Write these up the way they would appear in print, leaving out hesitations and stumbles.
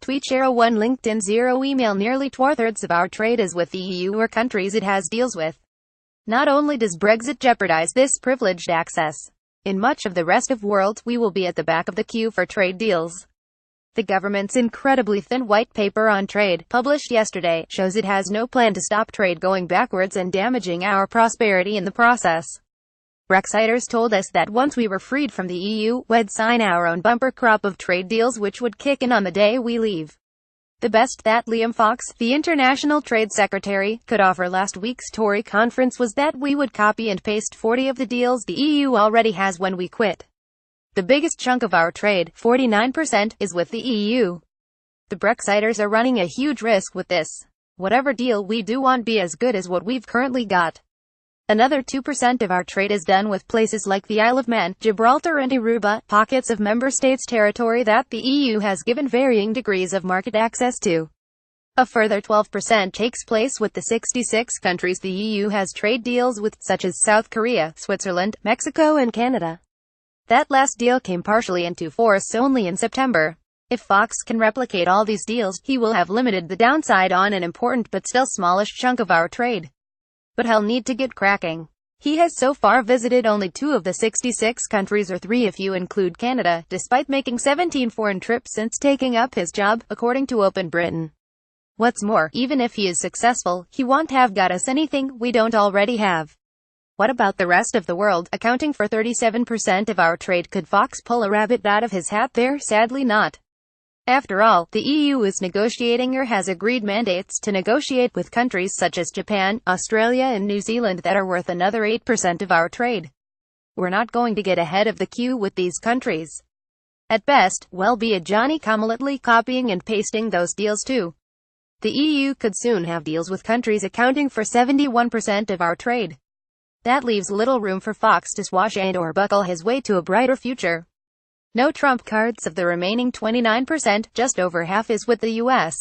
Tweet share 1 LinkedIn 0 email. Nearly 2/3 of our trade is with the EU or countries it has deals with. Not only does Brexit jeopardize this privileged access, in much of the rest of the world, we will be at the back of the queue for trade deals. The government's incredibly thin white paper on trade, published yesterday, shows it has no plan to stop trade going backwards and damaging our prosperity in the process. Brexiters told us that once we were freed from the EU, we'd sign our own bumper crop of trade deals which would kick in on the day we leave. The best that Liam Fox, the International Trade Secretary, could offer last week's Tory conference was that we would copy and paste 40 of the deals the EU already has when we quit. The biggest chunk of our trade, 49%, is with the EU. The Brexiters are running a huge risk with this. Whatever deal we do won't be as good as what we've currently got. Another 2% of our trade is done with places like the Isle of Man, Gibraltar and Aruba, pockets of member states' territory that the EU has given varying degrees of market access to. A further 12% takes place with the 66 countries the EU has trade deals with, such as South Korea, Switzerland, Mexico and Canada. That last deal came partially into force only in September. If Fox can replicate all these deals, he will have limited the downside on an important but still smallish chunk of our trade. But he'll need to get cracking. He has so far visited only 2 of the 66 countries, or 3 if you include Canada, despite making 17 foreign trips since taking up his job, according to Open Britain. What's more, even if he is successful, he won't have got us anything we don't already have. What about the rest of the world, accounting for 37% of our trade? Could Fox pull a rabbit out of his hat there? Sadly not. After all, the EU is negotiating or has agreed mandates to negotiate with countries such as Japan, Australia and New Zealand that are worth another 8% of our trade. We're not going to get ahead of the queue with these countries. At best, we'll be a Johnny-come-lately copying and pasting those deals too. The EU could soon have deals with countries accounting for 71% of our trade. That leaves little room for Fox to swash and/or buckle his way to a brighter future. No trump cards of the remaining 29%, just over half is with the US.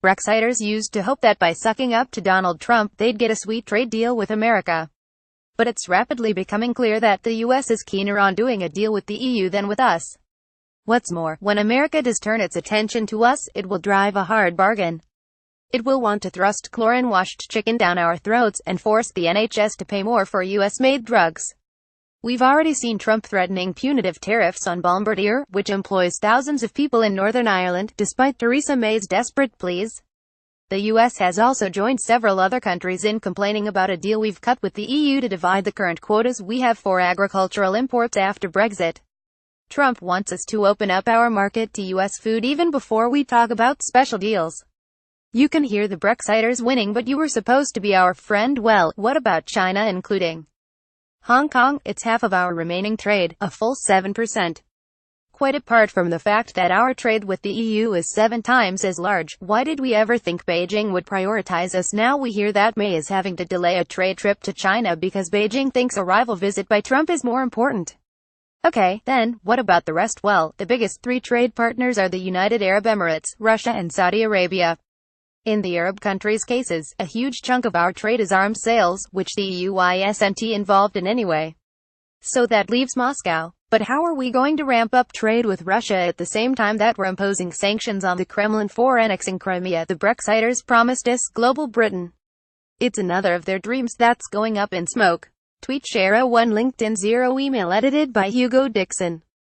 Brexiters used to hope that by sucking up to Donald Trump, they'd get a sweet trade deal with America. But it's rapidly becoming clear that the US is keener on doing a deal with the EU than with us. What's more, when America does turn its attention to us, it will drive a hard bargain. It will want to thrust chlorine-washed chicken down our throats, and force the NHS to pay more for US-made drugs. We've already seen Trump threatening punitive tariffs on Bombardier, which employs thousands of people in Northern Ireland, despite Theresa May's desperate pleas. The US has also joined several other countries in complaining about a deal we've cut with the EU to divide the current quotas we have for agricultural imports after Brexit. Trump wants us to open up our market to US food even before we talk about special deals. You can hear the Brexiters winning, but you were supposed to be our friend. Well, what about China, including Hong Kong? It's half of our remaining trade, a full 7%. Quite apart from the fact that our trade with the EU is 7 times as large, why did we ever think Beijing would prioritize us? Now we hear that May is having to delay a trade trip to China because Beijing thinks a rival visit by Trump is more important. Okay, then, what about the rest? Well, the biggest 3 trade partners are the United Arab Emirates, Russia and Saudi Arabia. In the Arab countries' cases, a huge chunk of our trade is arms sales, which the EU isn't involved in anyway. So that leaves Moscow. But how are we going to ramp up trade with Russia at the same time that we're imposing sanctions on the Kremlin for annexing Crimea? The Brexiters promised us global Britain. It's another of their dreams that's going up in smoke. Tweet share 1 LinkedIn 0 email edited by Hugo Dixon.